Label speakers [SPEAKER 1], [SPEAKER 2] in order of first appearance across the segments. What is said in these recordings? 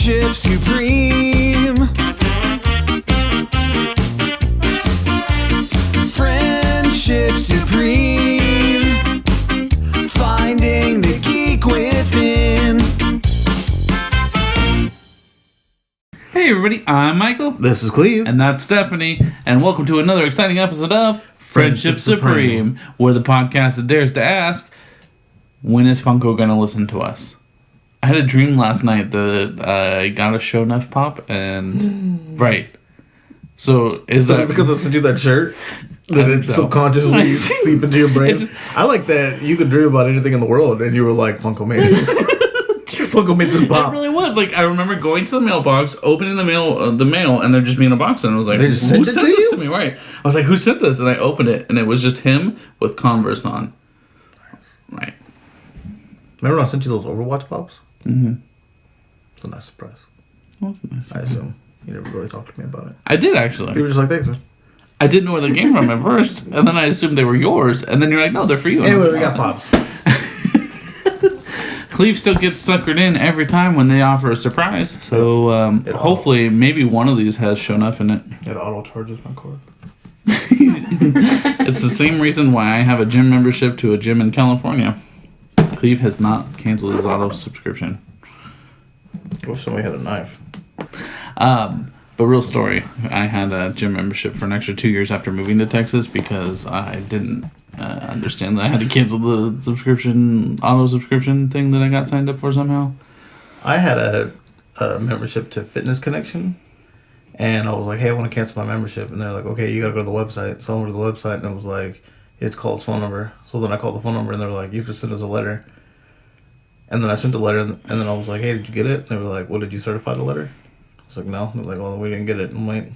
[SPEAKER 1] Friendship supreme. Friendship supreme. Finding the geek within.
[SPEAKER 2] Hey everybody, I'm Michael.
[SPEAKER 3] This is Cleve.
[SPEAKER 2] And that's Stephanie. And welcome to another exciting episode of Friendship Supreme, where the podcast that dares to ask, when is Funko going to listen to us? I had a dream last night that I got a Show Enough pop and... Right. So, is that...
[SPEAKER 3] because I sent you that shirt? That it subconsciously seep into your brain? I like that you could dream about anything in the world and you were like, Funko made it. Funko made this pop.
[SPEAKER 2] It really was. Like, I remember going to the mailbox, opening the mail, and there just being a box, and I was like,
[SPEAKER 3] they just sent
[SPEAKER 2] who sent this to me? Right. I was like, who sent this? And I opened it, and it was just him with Converse on. Right.
[SPEAKER 3] Remember when I sent you those Overwatch pops?
[SPEAKER 2] Mm-hmm.
[SPEAKER 3] It's a nice surprise.
[SPEAKER 2] Well, that's nice.
[SPEAKER 3] I assume. You never really talked to me about it.
[SPEAKER 2] I did, actually.
[SPEAKER 3] You were just like, thanks, man.
[SPEAKER 2] I didn't know where they came from at first, and then I assumed they were yours, and then you're like, no, they're for you.
[SPEAKER 3] Anyway, we got pops.
[SPEAKER 2] Cleve still gets suckered in every time when they offer a surprise, so hopefully maybe one of these has shown up in it.
[SPEAKER 3] It auto-charges my cord.
[SPEAKER 2] It's the same reason why I have a gym membership to a gym in California. Cleve has not canceled his auto subscription.
[SPEAKER 3] I wish somebody had a knife.
[SPEAKER 2] But real story, I had a gym membership for an extra 2 years after moving to Texas because I didn't understand that I had to cancel the auto subscription thing that I got signed up for somehow.
[SPEAKER 3] I had a membership to Fitness Connection, and I was like, hey, I want to cancel my membership. And they're like, okay, you got to go to the website. So I went to the website, and I was like, you have to call his phone number. So then I called the phone number, and they were like, you have to send us a letter. And then I sent a letter, and then I was like, hey, did you get it? And they were like, well, did you certify the letter? I was like, no. They're like, well, we didn't get it. I'm like...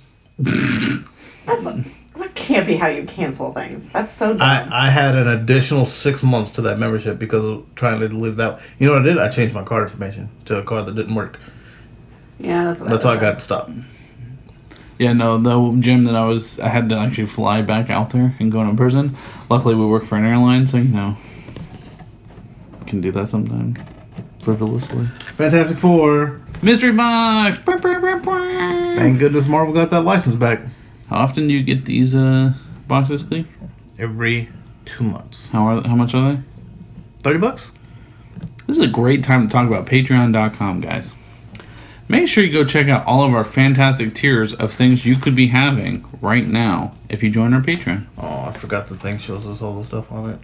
[SPEAKER 4] That can't be how you cancel things. That's so dumb.
[SPEAKER 3] I had an additional 6 months to that membership because of trying to delete that. You know what I did? I changed my card information to a card that didn't work.
[SPEAKER 4] Yeah,
[SPEAKER 3] that's how I got to stop.
[SPEAKER 2] Yeah, no, the gym that I had to actually fly back out there and go in person. Luckily, we work for an airline, so, can do that sometime. Frivolously.
[SPEAKER 3] Fantastic Four.
[SPEAKER 2] Mystery box!
[SPEAKER 3] Thank goodness Marvel got that license back.
[SPEAKER 2] How often do you get these boxes, Cleve?
[SPEAKER 3] Every 2 months.
[SPEAKER 2] How much are they?
[SPEAKER 3] $30?
[SPEAKER 2] This is a great time to talk about Patreon.com, guys. Make sure you go check out all of our fantastic tiers of things you could be having right now if you join our Patreon.
[SPEAKER 3] Oh, I forgot the thing shows us all the stuff on it.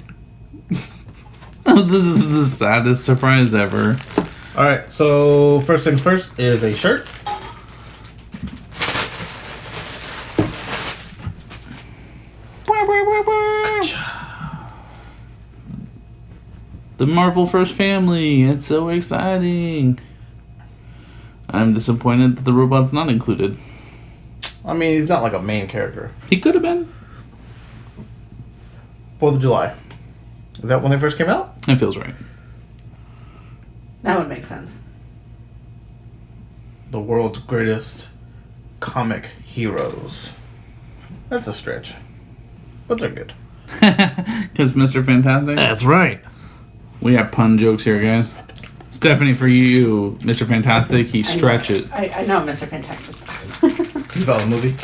[SPEAKER 2] Oh, this is the saddest surprise ever.
[SPEAKER 3] Alright, so first things first is a shirt.
[SPEAKER 2] The Marvel First Family. It's so exciting. I'm disappointed that the robot's not included.
[SPEAKER 3] I mean, he's not like a main character.
[SPEAKER 2] He could have been.
[SPEAKER 3] 4th of July. Is that when they first came out?
[SPEAKER 2] It feels right.
[SPEAKER 4] That would make sense.
[SPEAKER 3] The world's greatest comic heroes. That's a stretch. But they're good.
[SPEAKER 2] Because Mr. Fantastic?
[SPEAKER 3] That's right.
[SPEAKER 2] We have pun jokes here, guys. Stephanie, for you, Mr. Fantastic, he stretch it.
[SPEAKER 4] I know Mr. Fantastic.
[SPEAKER 3] You saw the movie?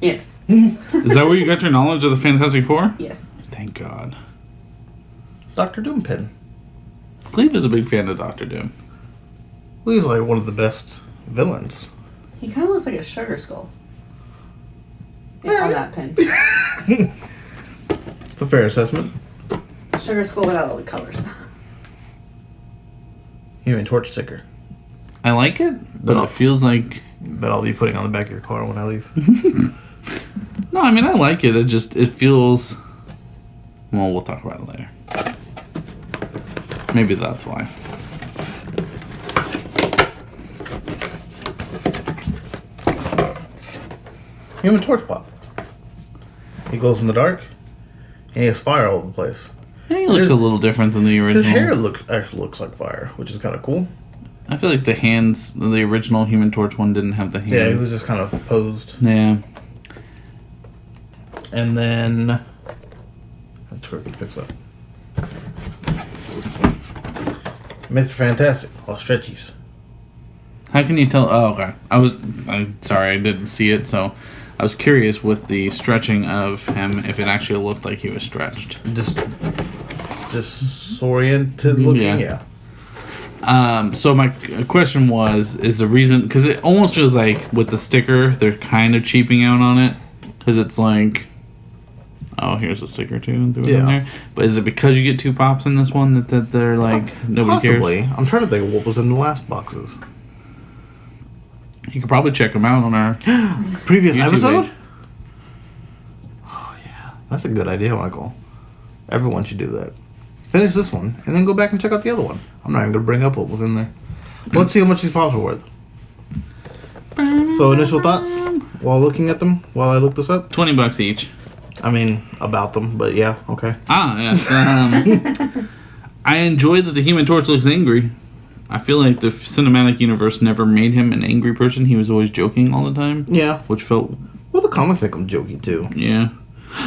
[SPEAKER 4] Yes.
[SPEAKER 2] Is that where you got your knowledge of the Fantastic Four?
[SPEAKER 4] Yes.
[SPEAKER 2] Thank God.
[SPEAKER 3] Dr. Doom pin.
[SPEAKER 2] Cleve is a big fan of Dr. Doom.
[SPEAKER 3] Well, he's like one of the best villains.
[SPEAKER 4] He kind of looks like a sugar skull. On that pin.
[SPEAKER 3] It's a fair assessment.
[SPEAKER 4] Sugar skull without all the colors.
[SPEAKER 3] Human Torch sticker.
[SPEAKER 2] I like it, but it feels like...
[SPEAKER 3] That I'll be putting on the back of your car when I leave.
[SPEAKER 2] No, I mean, I like it. It feels... Well, we'll talk about it later. Maybe that's why.
[SPEAKER 3] Human Torch pop. He glows in the dark. And he has fire all over the place.
[SPEAKER 2] He looks a little different than the original.
[SPEAKER 3] His hair actually looks like fire, which is kind of cool.
[SPEAKER 2] I feel like the hands, the original Human Torch one didn't have the hands.
[SPEAKER 3] Yeah, he was just kind of posed.
[SPEAKER 2] Yeah.
[SPEAKER 3] And then... Let's quickly fix that. Mr. Fantastic. All stretchies.
[SPEAKER 2] How can you tell? Oh, okay. I'm sorry, I didn't see it, so I was curious with the stretching of him if it actually looked like he was stretched.
[SPEAKER 3] Disoriented looking, yeah.
[SPEAKER 2] So my question is the reason, because it almost feels like with the sticker, they're kind of cheaping out on it, because it's like, oh, here's a sticker too, and threw it in there. But is it because you get 2 pops in this one that they're like, nobody
[SPEAKER 3] Possibly.
[SPEAKER 2] cares?
[SPEAKER 3] I'm trying to think of what was in the last boxes.
[SPEAKER 2] You could probably check them out on our
[SPEAKER 3] Previous
[SPEAKER 2] YouTube
[SPEAKER 3] episode?
[SPEAKER 2] page.
[SPEAKER 3] Oh, yeah. That's a good idea, Michael. Everyone should do that. Finish this one, and then go back and check out the other one. I'm not even going to bring up what was in there. Let's see how much these pops are worth. So, initial thoughts while looking at them, while I look this up?
[SPEAKER 2] $20 each.
[SPEAKER 3] I mean, about them, but yeah, okay.
[SPEAKER 2] Yes. I enjoy that the Human Torch looks angry. I feel like the cinematic universe never made him an angry person. He was always joking all the time.
[SPEAKER 3] Yeah.
[SPEAKER 2] Which felt...
[SPEAKER 3] Well, the comics make him jokey, too.
[SPEAKER 2] Yeah.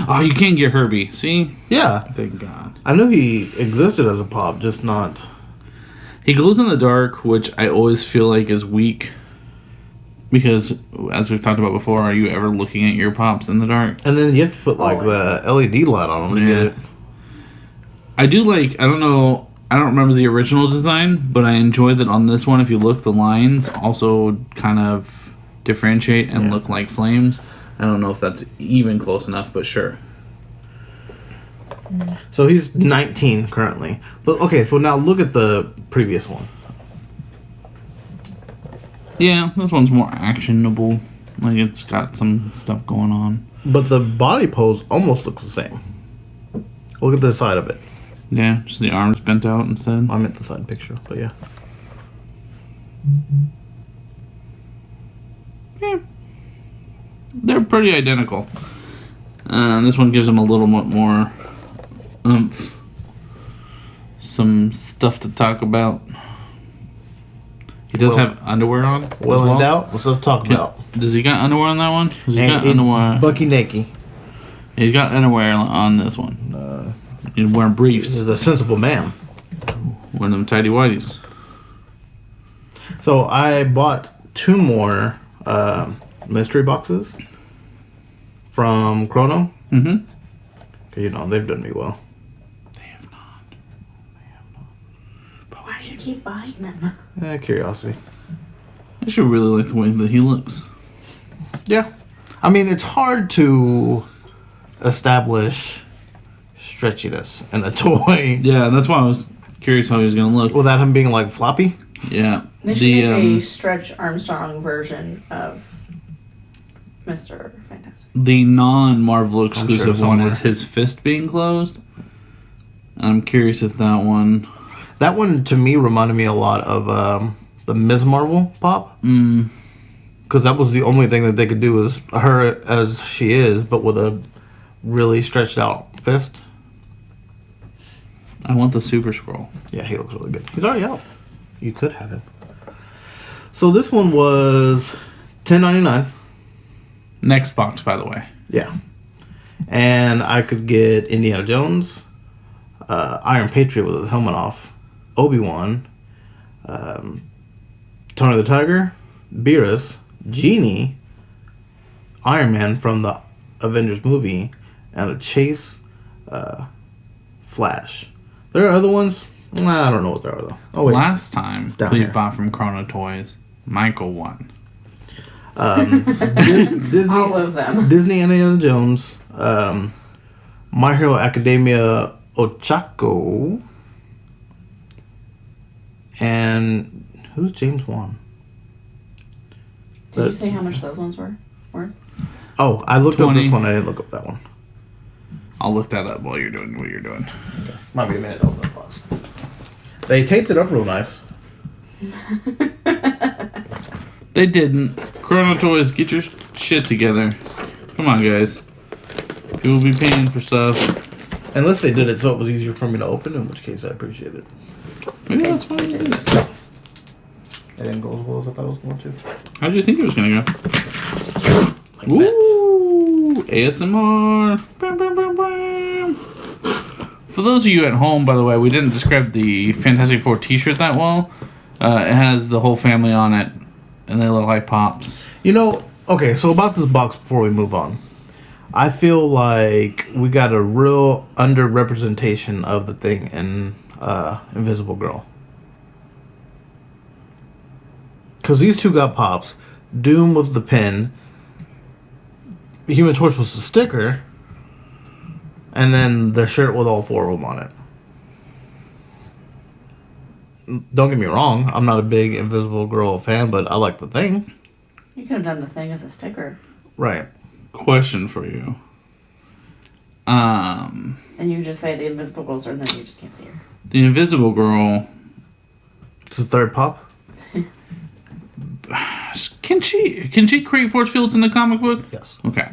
[SPEAKER 2] Oh, you can't get Herbie. See?
[SPEAKER 3] Yeah.
[SPEAKER 2] Thank God.
[SPEAKER 3] I knew he existed as a pop, just not...
[SPEAKER 2] He glows in the dark, which I always feel like is weak. Because, as we've talked about before, are you ever looking at your pops in the dark?
[SPEAKER 3] And then you have to put, like, the LED light on them to get it.
[SPEAKER 2] I do like... I don't know... I don't remember the original design, but I enjoy that on this one, if you look, the lines also kind of differentiate and look like flames. I don't know if that's even close enough, but sure.
[SPEAKER 3] So he's 19 currently. But, okay, so now look at the previous one.
[SPEAKER 2] Yeah, this one's more actionable. Like, it's got some stuff going on.
[SPEAKER 3] But the body pose almost looks the same. Look at the side of it.
[SPEAKER 2] Yeah, just the arms bent out instead.
[SPEAKER 3] I meant the side picture, but yeah.
[SPEAKER 2] Yeah. They're pretty identical. This one gives them a little bit more oomph. Some stuff to talk about. He does have underwear on.
[SPEAKER 3] Well in doubt, let's talk about.
[SPEAKER 2] Does he got underwear on that one? He's got underwear.
[SPEAKER 3] Bucky Nakey.
[SPEAKER 2] He's got underwear on this one. He's wearing briefs.
[SPEAKER 3] He's a sensible man.
[SPEAKER 2] One of them tidy whities.
[SPEAKER 3] So I bought 2 more mystery boxes from Chrono.
[SPEAKER 2] Mm-hmm.
[SPEAKER 3] Because, you know, they've done me well.
[SPEAKER 2] They have not.
[SPEAKER 4] But why do you keep buying them?
[SPEAKER 3] Curiosity.
[SPEAKER 2] I should really like the way that he looks.
[SPEAKER 3] Yeah. I mean, it's hard to establish stretchiness in a toy.
[SPEAKER 2] Yeah, that's why I was curious how he was going to look.
[SPEAKER 3] Without him being, like, floppy.
[SPEAKER 2] Yeah.
[SPEAKER 4] They should make a Stretch Armstrong version of Mr. Fantastic.
[SPEAKER 2] The non-Marvel exclusive one
[SPEAKER 3] somewhere.
[SPEAKER 2] is his fist being closed. I'm curious if that one...
[SPEAKER 3] That one, to me, reminded me a lot of the Ms. Marvel pop. Because that was the only thing that they could do is her as she is, but with a really stretched out fist.
[SPEAKER 2] I want the Super Scroll.
[SPEAKER 3] Yeah, he looks really good. He's already out. You could have him. So this one was $10.99.
[SPEAKER 2] Next box, by the way.
[SPEAKER 3] Yeah. And I could get Indiana Jones, Iron Patriot with his helmet off, Obi-Wan, Tony the Tiger, Beerus, Genie, Iron Man from the Avengers movie, and a Chase Flash. There are other ones. I don't know what they are, though. Oh, wait.
[SPEAKER 2] Last time
[SPEAKER 3] down
[SPEAKER 2] we
[SPEAKER 3] here.
[SPEAKER 2] bought from Chrono Toys, Michael won.
[SPEAKER 3] Disney,
[SPEAKER 4] All of them.
[SPEAKER 3] Disney Indiana Jones, My Hero Academia Ochako, and who's James Wan?
[SPEAKER 4] Did you say how much those ones were worth?
[SPEAKER 3] Oh, I looked up
[SPEAKER 2] 20.
[SPEAKER 3] this one. I didn't look up that one.
[SPEAKER 2] I'll look that up while you're doing what you're doing.
[SPEAKER 3] Might be a minute to open the box. They taped it up real nice.
[SPEAKER 2] They didn't. Chrono Toys, get your shit together. Come on, guys. You will be paying for stuff.
[SPEAKER 3] Unless they did it so it was easier for me to open, in which case I appreciate it.
[SPEAKER 2] Maybe that's why they did it.
[SPEAKER 3] It didn't go as well as I thought it was going to.
[SPEAKER 2] How did you think it was gonna go?
[SPEAKER 3] Like that.
[SPEAKER 2] Ooh, ASMR. Bam, bam, bam, bam. For those of you at home, by the way, we didn't describe the Fantastic Four t-shirt that well. It has the whole family on it. and they look like Pops.
[SPEAKER 3] You know, okay, so about this box before we move on. I feel like we got a real underrepresentation of the thing in Invisible Girl. Because these two got Pops. Doom was the pin. Human Torch was the sticker. And then the shirt with all four of them on it. Don't get me wrong, I'm not a big Invisible Girl fan, but I like the thing.
[SPEAKER 4] You could have done the thing as a sticker.
[SPEAKER 3] Right.
[SPEAKER 2] Question for you.
[SPEAKER 4] And you just say the Invisible Girls are, and then you just can't see her.
[SPEAKER 2] The Invisible Girl,
[SPEAKER 3] It's the third Pop?
[SPEAKER 2] can she create force fields in the comic book?
[SPEAKER 3] Yes.
[SPEAKER 2] Okay.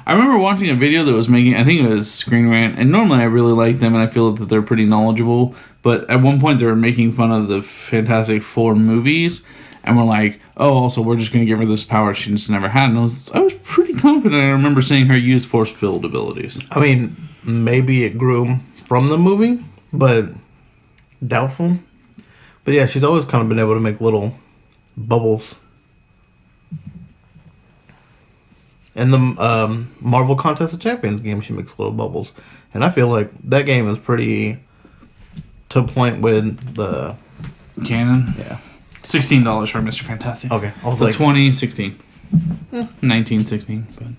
[SPEAKER 2] I remember watching a video that was making, I think it was Screen Rant, and normally I really like them and I feel that they're pretty knowledgeable, but at one point they were making fun of the Fantastic Four movies, and were like, oh, also we're just going to give her this power she just never had, and I was pretty confident I remember seeing her use force field abilities.
[SPEAKER 3] I mean, maybe it grew from the movie, but doubtful. But yeah, she's always kind of been able to make little bubbles. In the Marvel Contest of Champions game, she makes little bubbles. And I feel like that game is pretty to a point with the...
[SPEAKER 2] Canon?
[SPEAKER 3] Yeah.
[SPEAKER 2] $16 for Mr. Fantastic.
[SPEAKER 3] Okay. I was
[SPEAKER 2] So
[SPEAKER 3] like...
[SPEAKER 2] 2016. 1916.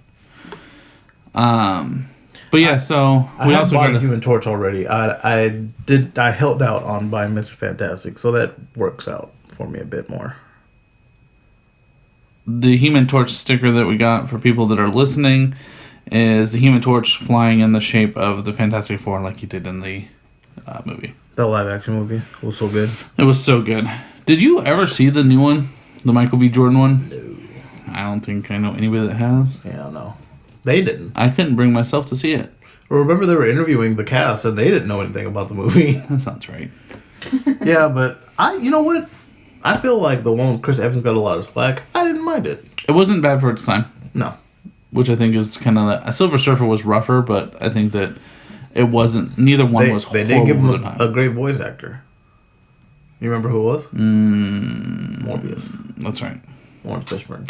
[SPEAKER 2] But yeah, so
[SPEAKER 3] I
[SPEAKER 2] we
[SPEAKER 3] have
[SPEAKER 2] also
[SPEAKER 3] bought
[SPEAKER 2] got
[SPEAKER 3] a Human Torch already. I held out on buying Mr. Fantastic, so that works out for me a bit more.
[SPEAKER 2] the Human Torch sticker that we got for people that are listening is the Human Torch flying in the shape of the Fantastic Four like he did in the movie.
[SPEAKER 3] The live action movie was so good.
[SPEAKER 2] It was so good. Did you ever see the new one? The Michael B. Jordan one? No. I don't think I know anybody that has.
[SPEAKER 3] Yeah, no. They didn't.
[SPEAKER 2] I couldn't bring myself to see it.
[SPEAKER 3] Remember they were interviewing the cast and they didn't know anything about the movie.
[SPEAKER 2] That sounds right.
[SPEAKER 3] Yeah, but you know what? I feel like the one with Chris Evans got a lot of slack. I didn't mind it.
[SPEAKER 2] It wasn't bad for its time.
[SPEAKER 3] No.
[SPEAKER 2] Which I think is kind of... A Silver Surfer was rougher, but I think that it wasn't... Neither one was
[SPEAKER 3] They
[SPEAKER 2] horrible
[SPEAKER 3] did give him
[SPEAKER 2] for the time.
[SPEAKER 3] a great voice actor. You remember who it was? Morbius.
[SPEAKER 2] That's right.
[SPEAKER 3] Lawrence Fishburne.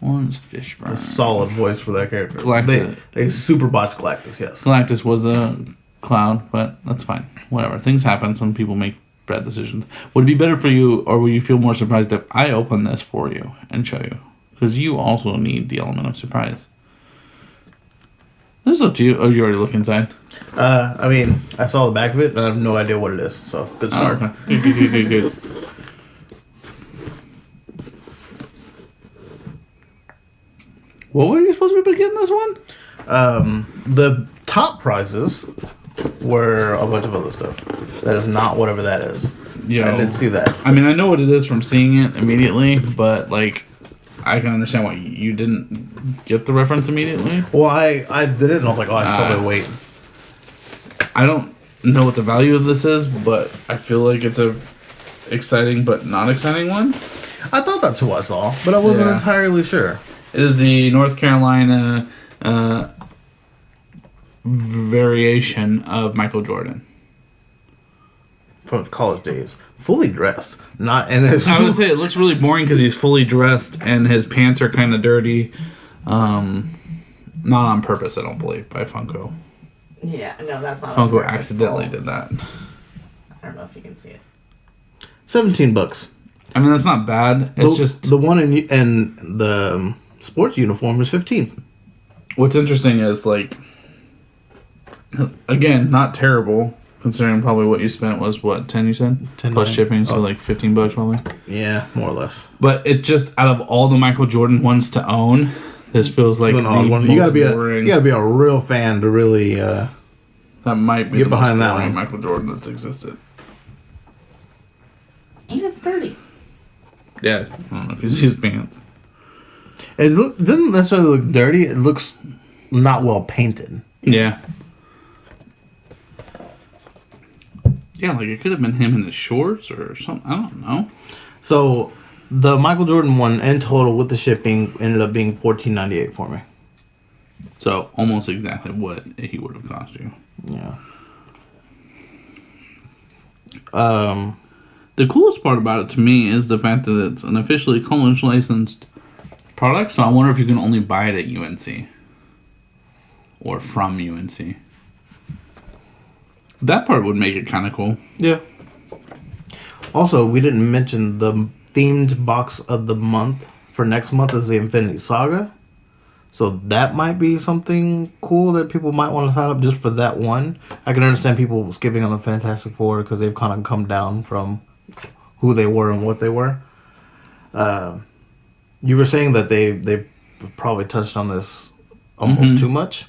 [SPEAKER 2] Lawrence Fishburne.
[SPEAKER 3] A solid voice for that character.
[SPEAKER 2] Galactus.
[SPEAKER 3] They super botched Galactus, yes.
[SPEAKER 2] Galactus was a clown, but that's fine. Whatever. Things happen. Some people make bad decisions. Would it be better for you, or would you feel more surprised if I open this for you and show you? Because you also need the element of surprise. This is up to you. Oh, you already look inside?
[SPEAKER 3] I mean, I saw the back of it, and I have no idea what it is. So, good start.
[SPEAKER 2] Oh, okay. Good. What were you supposed to be getting this one?
[SPEAKER 3] The top prizes were a bunch of other stuff. That is not whatever that is.
[SPEAKER 2] Yeah,
[SPEAKER 3] I didn't see that.
[SPEAKER 2] I mean, I know what it is from seeing it immediately, but like, I can understand why you didn't get the reference immediately.
[SPEAKER 3] Well, I didn't know. I was like, oh, I should probably wait.
[SPEAKER 2] I don't know what the value of this is, but I feel like it's a exciting but not exciting one.
[SPEAKER 3] I thought that's who I saw, but I wasn't
[SPEAKER 2] Yeah.
[SPEAKER 3] entirely sure.
[SPEAKER 2] It is the North Carolina variation of Michael Jordan.
[SPEAKER 3] From his college days, fully dressed, not in his.
[SPEAKER 2] I would say it looks really boring because he's fully dressed and his pants are kind of dirty. Not on purpose, I don't believe, by Funko.
[SPEAKER 4] Yeah, no, that's not.
[SPEAKER 2] Funko
[SPEAKER 4] purposeful.
[SPEAKER 2] accidentally did that.
[SPEAKER 4] I don't know if you can see it.
[SPEAKER 3] $17.
[SPEAKER 2] I mean, that's not bad. It's just
[SPEAKER 3] the one in the sports uniform is 15.
[SPEAKER 2] what's interesting is like, again, not terrible considering probably what you spent was what 10 you said
[SPEAKER 3] 10
[SPEAKER 2] plus
[SPEAKER 3] nine.
[SPEAKER 2] shipping, so
[SPEAKER 3] Oh.
[SPEAKER 2] like $15 probably.
[SPEAKER 3] Yeah, more or less.
[SPEAKER 2] But it just out of all the Michael Jordan ones to own, this feels like
[SPEAKER 3] It's
[SPEAKER 2] the
[SPEAKER 3] an odd one.
[SPEAKER 2] most
[SPEAKER 3] You gotta be a real fan to really.
[SPEAKER 2] That might be
[SPEAKER 3] Get
[SPEAKER 2] the
[SPEAKER 3] behind
[SPEAKER 2] most
[SPEAKER 3] that
[SPEAKER 2] boring
[SPEAKER 3] one.
[SPEAKER 2] Michael Jordan that's existed.
[SPEAKER 4] And it's dirty.
[SPEAKER 2] Yeah, I don't know if you see his pants.
[SPEAKER 3] It doesn't necessarily look dirty. It looks not well painted.
[SPEAKER 2] Yeah. Yeah, like it could have been him in his shorts or something. I don't know.
[SPEAKER 3] So the Michael Jordan one in total with the shipping ended up being $14.98 for me.
[SPEAKER 2] So almost exactly what he would have cost you.
[SPEAKER 3] Yeah.
[SPEAKER 2] The coolest part about it to me is the fact that it's an officially college licensed product, so I wonder if you can only buy it at UNC. Or from UNC. That part would make it kind of cool.
[SPEAKER 3] Yeah. Also, we didn't mention the themed box of the month for next month is the Infinity Saga. So that might be something cool that people might want to sign up just for that one. I can understand people skipping on the Fantastic Four because they've kind of come down from who they were and what they were. You were saying that they probably touched on this almost too much.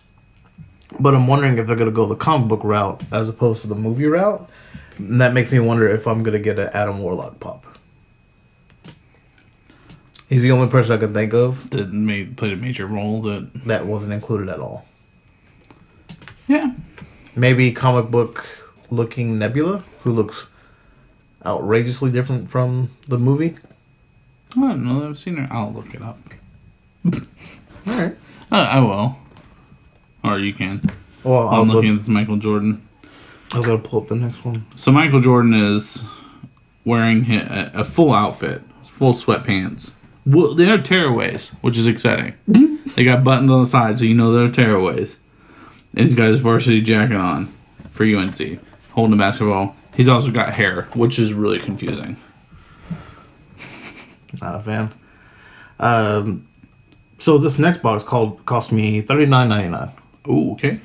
[SPEAKER 3] But I'm wondering if they're going to go the comic book route as opposed to the movie route. And that makes me wonder if I'm going to get an Adam Warlock pop. He's the only person I could think of
[SPEAKER 2] That played a major role
[SPEAKER 3] that wasn't included at all.
[SPEAKER 2] Yeah.
[SPEAKER 3] Maybe comic book looking Nebula, who looks outrageously different from the movie.
[SPEAKER 2] I don't know that I've seen her. I'll look it up.
[SPEAKER 3] Alright.
[SPEAKER 2] I will. Or you can.
[SPEAKER 3] Well,
[SPEAKER 2] I'm looking at this Michael Jordan.
[SPEAKER 3] I was going to pull up the next one.
[SPEAKER 2] So Michael Jordan is wearing a full outfit, full sweatpants. Well, they're tearaways, which is exciting. They got buttons on the side, so you know they're tearaways. And he's got his varsity jacket on for UNC, holding a basketball. He's also got hair, which is really confusing.
[SPEAKER 3] Not a fan. So this next box cost me $39.99.
[SPEAKER 2] Ooh, okay.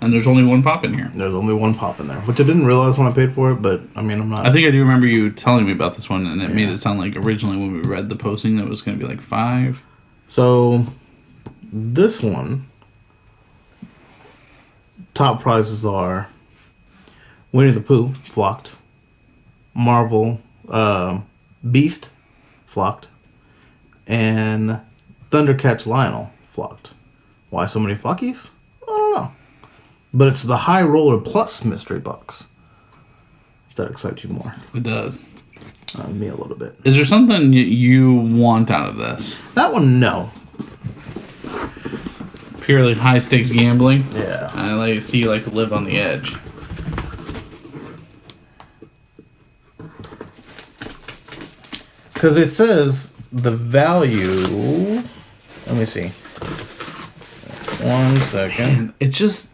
[SPEAKER 2] And there's only one pop in here.
[SPEAKER 3] There's only one pop in there, which I didn't realize when I paid for it, but I mean, I'm not.
[SPEAKER 2] I think I do remember you telling me about this one, and it made it sound like originally when we read the posting that it was going to be like $5.
[SPEAKER 3] So this one, top prizes are Winnie the Pooh, flocked. Marvel, Beast, flocked. And Thundercats Lionel, flocked. Why so many flockies? I don't know. But it's the High Roller Plus mystery box. If that excites you more.
[SPEAKER 2] It does.
[SPEAKER 3] Me a little bit.
[SPEAKER 2] Is there something you want out of this?
[SPEAKER 3] That one, no.
[SPEAKER 2] Purely high stakes gambling?
[SPEAKER 3] Yeah.
[SPEAKER 2] I see you like to live on the edge.
[SPEAKER 3] Because it says the value. Let me see. 1 second.
[SPEAKER 2] It just.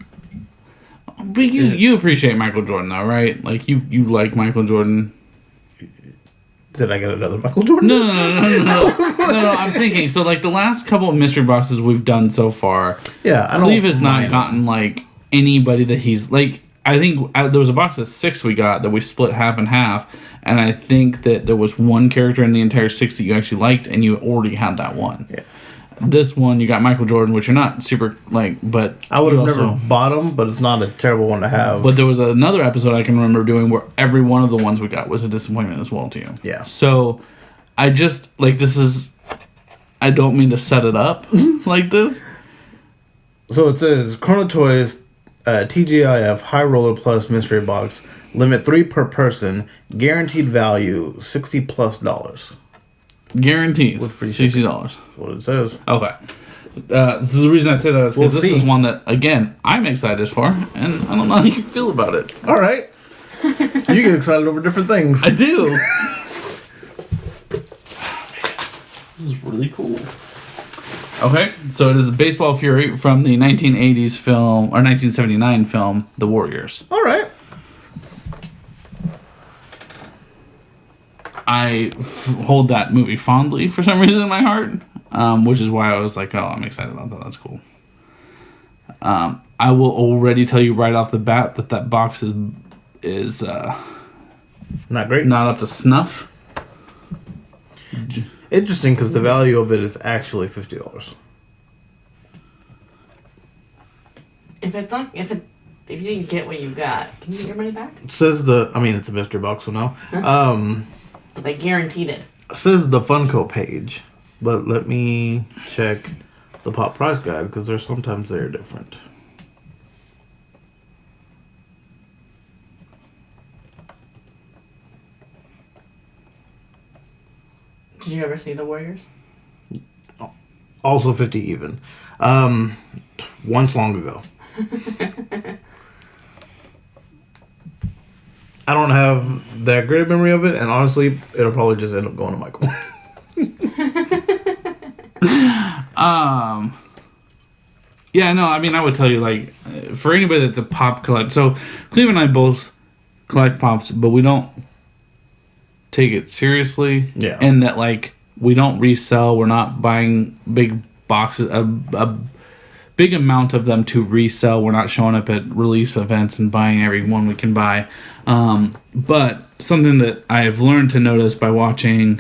[SPEAKER 2] But you appreciate Michael Jordan though, right? Like you like Michael Jordan.
[SPEAKER 3] Did I get another Michael Jordan?
[SPEAKER 2] No. No, I'm thinking. So like the last couple of mystery boxes we've done so far.
[SPEAKER 3] Yeah, I don't.
[SPEAKER 2] Cleve has not
[SPEAKER 3] mind.
[SPEAKER 2] gotten like anybody that he's like. I think there was a box of 6 we got that we split half and half, and I think that there was one character in the entire 6 that you actually liked, and you already had that one.
[SPEAKER 3] Yeah.
[SPEAKER 2] This one you got Michael Jordan, which you're not super like, but
[SPEAKER 3] I would have
[SPEAKER 2] you
[SPEAKER 3] never
[SPEAKER 2] also-
[SPEAKER 3] bought him, but it's not a terrible one to have.
[SPEAKER 2] But there was another episode I can remember doing where every one of the ones we got was a disappointment as well to you.
[SPEAKER 3] Yeah.
[SPEAKER 2] So I just like this is. I don't mean to set it up like this.
[SPEAKER 3] So it says Chrono Toys TGIF High Roller Plus mystery box, limit 3 per person, guaranteed value $60+.
[SPEAKER 2] Guaranteed
[SPEAKER 3] With free
[SPEAKER 2] $60.
[SPEAKER 3] That's what it says.
[SPEAKER 2] Okay. So the reason I say that is because
[SPEAKER 3] We'll
[SPEAKER 2] this is
[SPEAKER 3] see.
[SPEAKER 2] one that again I'm excited for, and I don't know how you feel about it.
[SPEAKER 3] All right. You get excited over different things.
[SPEAKER 2] I do. This is really cool. Okay, so it is the Baseball Fury from the 1980s film, or 1979 film, The Warriors.
[SPEAKER 3] All right.
[SPEAKER 2] I hold that movie fondly for some reason in my heart, which is why I was like, oh, I'm excited about that. That's cool. I will already tell you right off the bat that box is
[SPEAKER 3] Not great.
[SPEAKER 2] not up to snuff.
[SPEAKER 3] Interesting, because the value of it is actually $50.
[SPEAKER 4] If you didn't get what you got, can you get your money back?
[SPEAKER 3] It says it's a mystery box, so no.
[SPEAKER 4] But they guaranteed it.
[SPEAKER 3] It says the Funko page, but let me check the pop price guide, because there's sometimes they're different.
[SPEAKER 4] Did you ever see the Warriors?
[SPEAKER 3] Also 50 even. Once long ago. I don't have that great memory of it, and honestly, it'll probably just end up going to Michael.
[SPEAKER 2] Yeah, no, I mean, I would tell you, like, for anybody that's a pop collector, so Cleve and I both collect pops, but we don't take it seriously.
[SPEAKER 3] Yeah.
[SPEAKER 2] And that, like, we don't resell, we're not buying big boxes, a big amount of them to resell. We're not showing up at release events and buying every one we can buy. But something that I've learned to notice by watching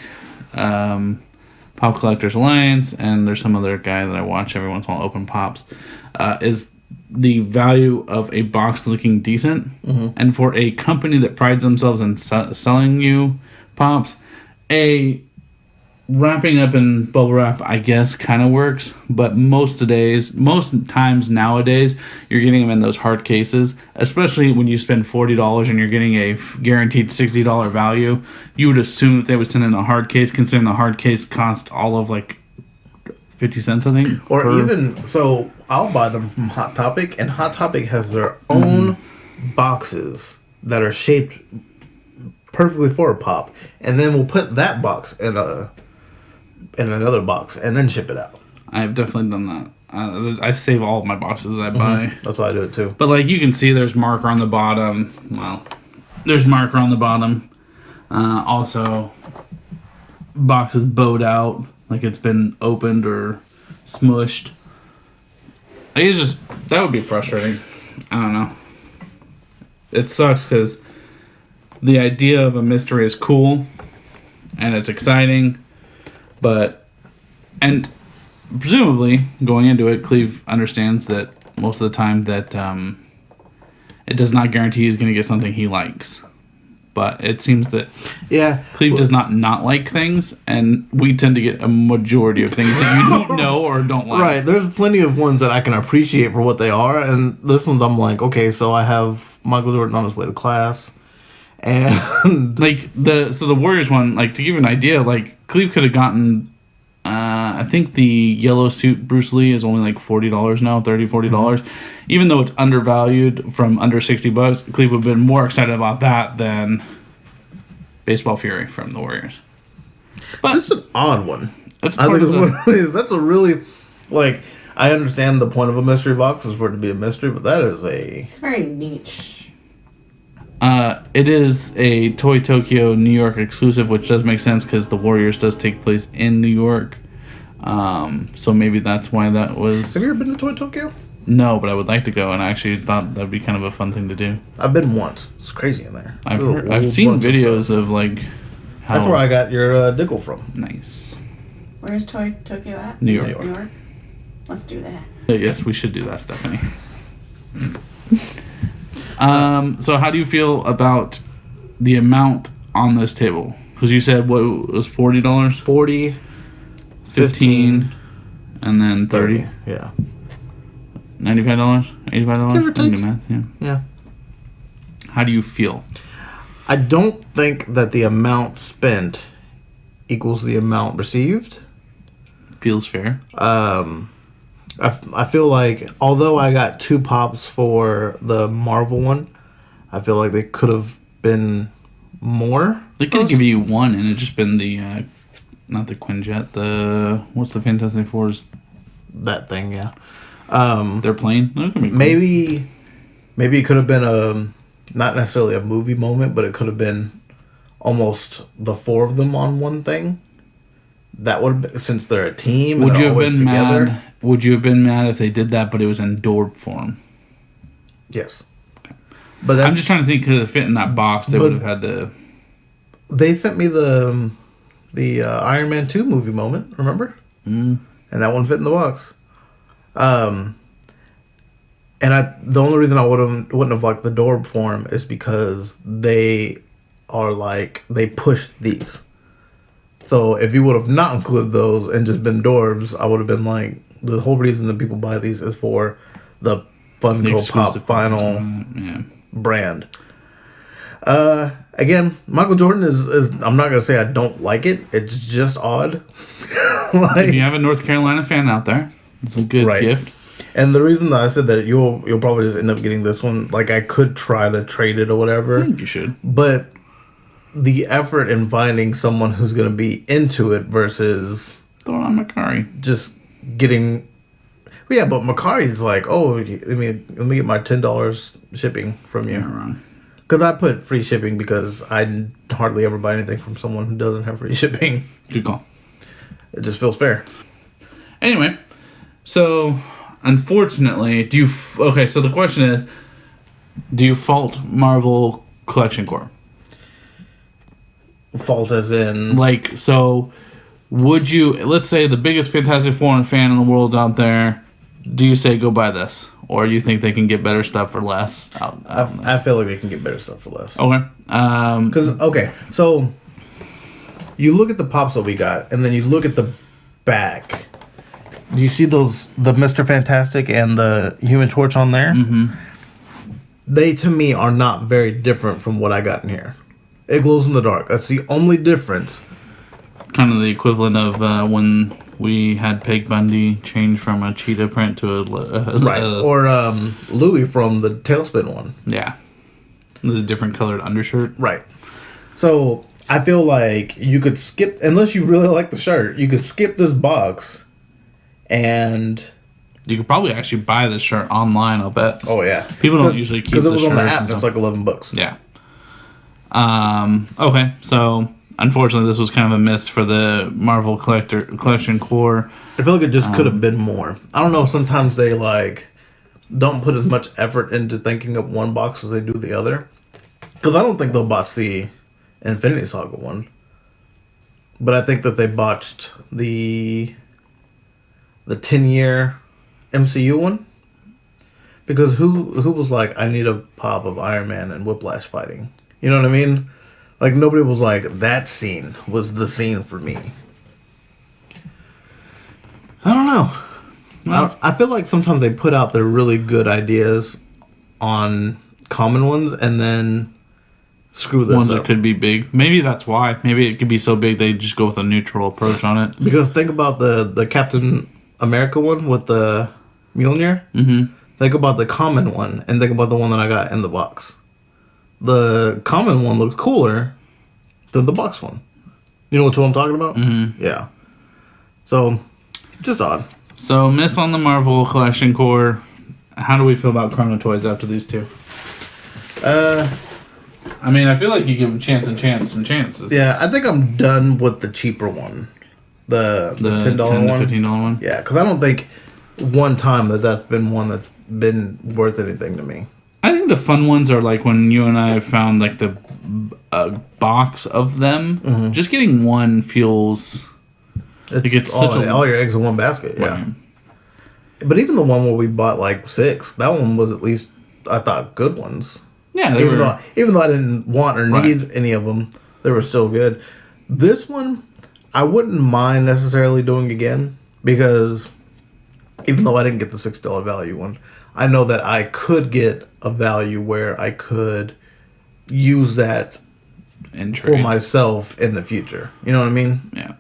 [SPEAKER 2] Pop Collectors Alliance, and there's some other guy that I watch every once in a while open pops, is the value of a box looking decent. And for a company that prides themselves in selling you pops, wrapping up in bubble wrap, I guess, kind of works, but most times nowadays, you're getting them in those hard cases, especially when you spend $40 and you're getting a guaranteed $60 value. You would assume that they would send in a hard case, considering the hard case cost all of, like, 50 cents, I think.
[SPEAKER 3] Or even, so I'll buy them from Hot Topic, and Hot Topic has their own boxes that are shaped perfectly for a pop, and then we'll put that box in another box and then ship it out.
[SPEAKER 2] I've definitely done that. I save all of my boxes that I buy.
[SPEAKER 3] That's why I do it too.
[SPEAKER 2] But, like, you can see there's marker on the bottom. Well, there's marker on the bottom. Also, boxes bowed out, like it's been opened or smushed. Like, it's just, that would be frustrating. I don't know. It sucks because the idea of a mystery is cool and it's exciting. But, and presumably, going into it, Cleve understands that most of the time that it does not guarantee he's going to get something he likes. But it seems that Cleve does not like things, and we tend to get a majority of things that you don't know or don't like.
[SPEAKER 3] Right, there's plenty of ones that I can appreciate for what they are, and this one's I'm like, okay, so I have Michael Jordan on his way to class, and...
[SPEAKER 2] Like, the Warriors one, like, to give you an idea, like, Cleve could have gotten, I think the yellow suit Bruce Lee is only like $40 now, $40. Even though it's undervalued from under $60, Cleve would have been more excited about that than Baseball Fury from the Warriors. But
[SPEAKER 3] this is an odd one.
[SPEAKER 2] That's
[SPEAKER 3] I
[SPEAKER 2] part
[SPEAKER 3] think
[SPEAKER 2] of
[SPEAKER 3] it's what it is. That's a really, like, I understand the point of a mystery box is for it to be a mystery, but that is
[SPEAKER 4] It's very niche.
[SPEAKER 2] It is a Toy Tokyo New York exclusive, which does make sense because the Warriors does take place in New York. So maybe that's why that was...
[SPEAKER 3] Have you ever been to Toy Tokyo?
[SPEAKER 2] No, but I would like to go, and I actually thought that'd be kind of a fun thing to do.
[SPEAKER 3] I've been once. It's crazy in there.
[SPEAKER 2] I've seen videos of like how...
[SPEAKER 3] That's where I got your Dickel from.
[SPEAKER 2] Nice.
[SPEAKER 4] Where's Toy Tokyo at?
[SPEAKER 2] New York.
[SPEAKER 4] New York? Let's do that.
[SPEAKER 2] Yes, we should do that, Stephanie. So how do you feel about the amount on this table? Because you said what it was $40?
[SPEAKER 3] 40,
[SPEAKER 2] 15, and then 30.
[SPEAKER 3] Yeah.
[SPEAKER 2] $95? $85?
[SPEAKER 3] Give or take.
[SPEAKER 2] I can do math, yeah.
[SPEAKER 3] Yeah.
[SPEAKER 2] How do you feel?
[SPEAKER 3] I don't think that the amount spent equals the amount received.
[SPEAKER 2] Feels fair.
[SPEAKER 3] I feel like, although I got 2 pops for the Marvel one, I feel like they could have been more.
[SPEAKER 2] They could have given you one and it just been the, not the Quinjet, what's the Fantastic Four's?
[SPEAKER 3] That thing, yeah.
[SPEAKER 2] Their plane? That could be cool.
[SPEAKER 3] Maybe it could have been not necessarily a movie moment, but it could have been almost the 4 of them on one thing. That would have been, since they're a team.
[SPEAKER 2] Would
[SPEAKER 3] and
[SPEAKER 2] you
[SPEAKER 3] they're
[SPEAKER 2] have
[SPEAKER 3] always
[SPEAKER 2] been
[SPEAKER 3] together.
[SPEAKER 2] mad? Would you have been mad if they did that, but it was in Dorb form?
[SPEAKER 3] Yes. But
[SPEAKER 2] I'm just trying to think, could it fit in that box? They would have had to.
[SPEAKER 3] They sent me the Iron Man 2 movie moment. Remember?
[SPEAKER 2] Mm.
[SPEAKER 3] And that one fit in the box. And the only reason I wouldn't have liked the Dorb form is because they are like, they push these. So if you would have not included those and just been Dorbs, I would have been like, the whole reason that people buy these is for the Funko Pop Vinyl brand. Again, Michael Jordan is I'm not gonna say I don't like it. It's just odd.
[SPEAKER 2] If you have a North Carolina fan out there, it's a good gift.
[SPEAKER 3] And the reason that I said that you'll probably just end up getting this one, like I could try to trade it or whatever.
[SPEAKER 2] I think you should.
[SPEAKER 3] But the effort in finding someone who's going to be into it versus
[SPEAKER 2] Throw it on Macari.
[SPEAKER 3] just getting. Well, yeah, but Macari's like, oh, let me get my $10 shipping from you.
[SPEAKER 2] You're not wrong.
[SPEAKER 3] Because I put free shipping because I hardly ever buy anything from someone who doesn't have free shipping.
[SPEAKER 2] Good call.
[SPEAKER 3] It just feels fair.
[SPEAKER 2] Anyway, so unfortunately, okay, so the question is, do you fault Marvel Collection Corps?
[SPEAKER 3] Fault as in...
[SPEAKER 2] Like, so would you, let's say the biggest Fantastic Four fan in the world out there, do you say go buy this? Or you think they can get better stuff for less?
[SPEAKER 3] I feel like they can get better stuff for less.
[SPEAKER 2] Okay.
[SPEAKER 3] Okay, so you look at the pops that we got, and then you look at the back. Do you see those, the Mr. Fantastic and the Human Torch on there? Mm-hmm. They, to me, are not very different from what I got in here. It glows in the dark. That's the only difference.
[SPEAKER 2] Kind of the equivalent of when we had Peg Bundy change from a cheetah print to a...
[SPEAKER 3] Right, or Louis from the Tailspin one.
[SPEAKER 2] Yeah. With a different colored undershirt.
[SPEAKER 3] Right. So, I feel like you could skip, unless you really like the shirt, you could skip this box and...
[SPEAKER 2] You could probably actually buy this shirt online, I'll bet.
[SPEAKER 3] Oh, yeah.
[SPEAKER 2] People don't usually keep the shirt.
[SPEAKER 3] Because it was on the app, and it's like $11.
[SPEAKER 2] Yeah. Okay, so unfortunately this was kind of a miss for the Marvel Collection Corps.
[SPEAKER 3] I feel like it just could have been more. I don't know, sometimes they don't put as much effort into thinking of one box as they do the other. Because I don't think they'll botch the Infinity Saga one. But I think that they botched the 10-year MCU one. Because who was like, I need a pop of Iron Man and Whiplash fighting? You know what I mean? Like, nobody was like, that scene was the scene for me. I don't know.
[SPEAKER 2] Well,
[SPEAKER 3] I feel like sometimes they put out their really good ideas on common ones and then screw this
[SPEAKER 2] ones
[SPEAKER 3] up.
[SPEAKER 2] that could be big. Maybe that's why. Maybe it could be so big they just go with a neutral approach on it.
[SPEAKER 3] Because think about the Captain America one with the Mjolnir. Mm-hmm. Think about the common one and think about the one that I got in the box. The common one looks cooler than the box one. You know what I'm talking about? Mm-hmm. Yeah. So, just odd.
[SPEAKER 2] So, miss on the Marvel Collection Corps. How do we feel about Chrono Toys after these two? I mean, I feel like you give them chance and chances.
[SPEAKER 3] Yeah, I think I'm done with the cheaper one. The $10 one.
[SPEAKER 2] $15 one?
[SPEAKER 3] Yeah, because I don't think one time that's been one that's been worth anything to me.
[SPEAKER 2] I think the fun ones are like when you and I found like the box of them. Mm-hmm. Just getting one feels...
[SPEAKER 3] It's all your eggs in one basket, yeah. Right. But even the one where we bought like 6, that one was at least, I thought, good ones.
[SPEAKER 2] Yeah,
[SPEAKER 3] even though I didn't want or need any of them, they were still good. This one, I wouldn't mind necessarily doing again because even though I didn't get the $6 value one, I know that I could get a value where I could use that for myself in the future. You know what I mean?
[SPEAKER 2] Yeah.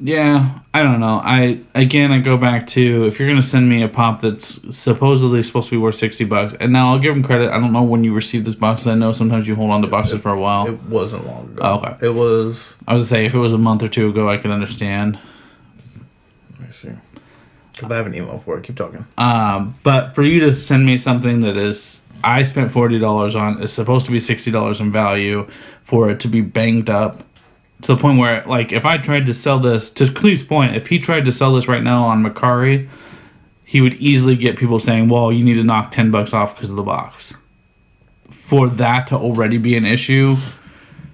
[SPEAKER 2] Yeah, I don't know. I go back to, if you're going to send me a pop that's supposedly supposed to be worth $60, and now I'll give them credit. I don't know when you received this box. I know sometimes you hold on to boxes for a while.
[SPEAKER 3] It wasn't long ago.
[SPEAKER 2] Oh, okay.
[SPEAKER 3] It was...
[SPEAKER 2] I was going to say, if it was a month or two ago, I could understand.
[SPEAKER 3] Let me see. Because I have an email for it. Keep talking.
[SPEAKER 2] But for you to send me something that is... I spent $40 on, is supposed to be $60 in value, for it to be banged up, to the point where, like, if I tried to sell this, to Cleve's point, if he tried to sell this right now on Macari, he would easily get people saying, well, you need to knock $10 off because of the box. For that to already be an issue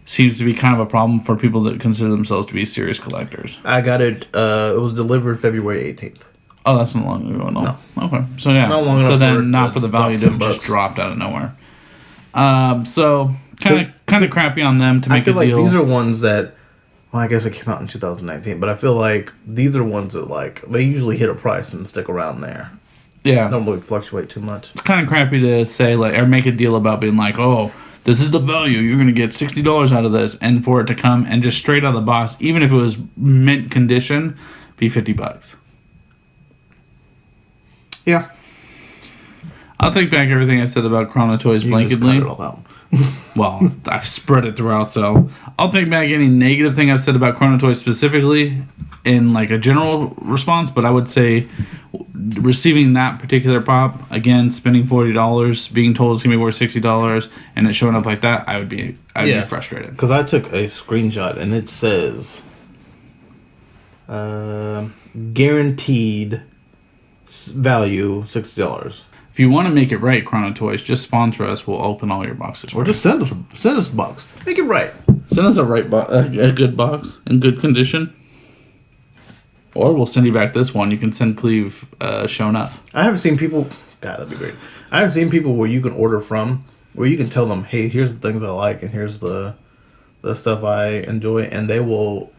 [SPEAKER 2] seems to be kind of a problem for people that consider themselves to be serious collectors.
[SPEAKER 3] I got it, it was delivered February 18th.
[SPEAKER 2] Oh, that's not long ago, no. Okay, so yeah.
[SPEAKER 3] Not long enough
[SPEAKER 2] so then not for the value to have
[SPEAKER 3] $10.
[SPEAKER 2] just dropped out of nowhere. So kind of crappy on them to make a deal.
[SPEAKER 3] I feel like these are ones that, well, I guess it came out in 2019, but I feel like these are ones that, like, they usually hit a price and stick around there.
[SPEAKER 2] Yeah.
[SPEAKER 3] They don't really fluctuate too much.
[SPEAKER 2] It's kind of crappy to say, like, or make a deal about being like, oh, this is the value. You're going to get $60 out of this. And for it to come and just straight out of the box, even if it was mint condition, be $50.
[SPEAKER 3] Yeah.
[SPEAKER 2] I'll take back everything I said about Chrono Toys
[SPEAKER 3] You can just cut
[SPEAKER 2] blanketly.
[SPEAKER 3] it all out.
[SPEAKER 2] Well, I've spread it throughout, so I'll take back any negative thing I've said about Chrono Toys specifically in like a general response, but I would say receiving that particular pop, again, spending $40, being told it's going to be worth $60, and it showing up like that, I'd be frustrated.
[SPEAKER 3] Because I took a screenshot and it says guaranteed value $60.
[SPEAKER 2] If you want to make it right, Chrono Toys, just sponsor us. We'll open all your boxes.
[SPEAKER 3] Or just send us a box. Make it right.
[SPEAKER 2] Send us a good box in good condition. Or we'll send you back this one. You can send Cleve shown up.
[SPEAKER 3] I haven't seen people. God, that'd be great. I haven't seen people where you can order from, where you can tell them, hey, here's the things I like and here's the stuff I enjoy, and they will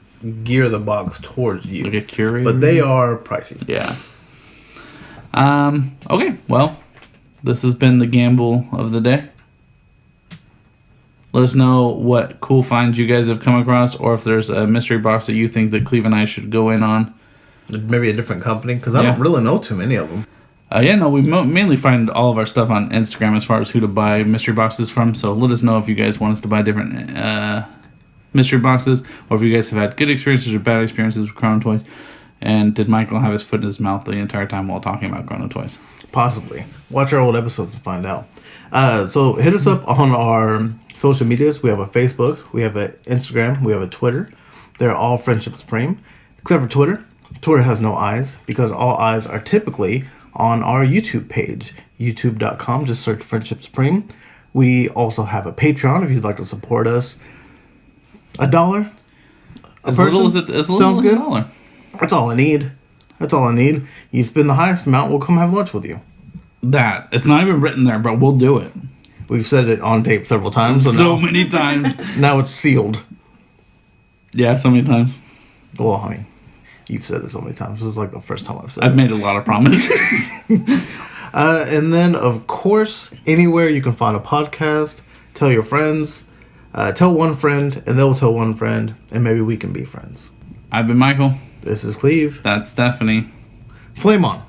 [SPEAKER 3] gear the box towards you.
[SPEAKER 2] Like a curator.
[SPEAKER 3] But they are pricey.
[SPEAKER 2] Yeah. Okay, well, this has been the gamble of the day. Let us know what cool finds you guys have come across, or if there's a mystery box that you think that Cleve and I should go in on.
[SPEAKER 3] Maybe a different company, because I don't really know too many of them.
[SPEAKER 2] We mainly find all of our stuff on Instagram as far as who to buy mystery boxes from, so let us know if you guys want us to buy different mystery boxes, or if you guys have had good experiences or bad experiences with Chrono Toys. And did Michael have his foot in his mouth the entire time while talking about Chrono Toys?
[SPEAKER 3] Possibly. Watch our old episodes and find out. So hit us up on our social medias. We have a Facebook, we have an Instagram, we have a Twitter. They're all Friendship Supreme, except for Twitter. Twitter has no eyes, because all eyes are typically on our YouTube page, youtube.com. Just search Friendship Supreme. We also have a Patreon if you'd like to support us. $1
[SPEAKER 2] As little as $1.
[SPEAKER 3] That's all I need. You spend the highest amount, we'll come have lunch with you.
[SPEAKER 2] That. It's not even written there, but we'll do it.
[SPEAKER 3] We've said it on tape several times.
[SPEAKER 2] So many times.
[SPEAKER 3] Now it's sealed.
[SPEAKER 2] Yeah, so many times.
[SPEAKER 3] Well, I mean, you've said it so many times. This is like the first time I've said it.
[SPEAKER 2] I've made a lot of promises.
[SPEAKER 3] And then, of course, anywhere you can find a podcast, tell your friends. Tell one friend, and they'll tell one friend, and maybe we can be friends.
[SPEAKER 2] I've been Michael.
[SPEAKER 3] This is Cleve.
[SPEAKER 2] That's Stephanie.
[SPEAKER 3] Flame on.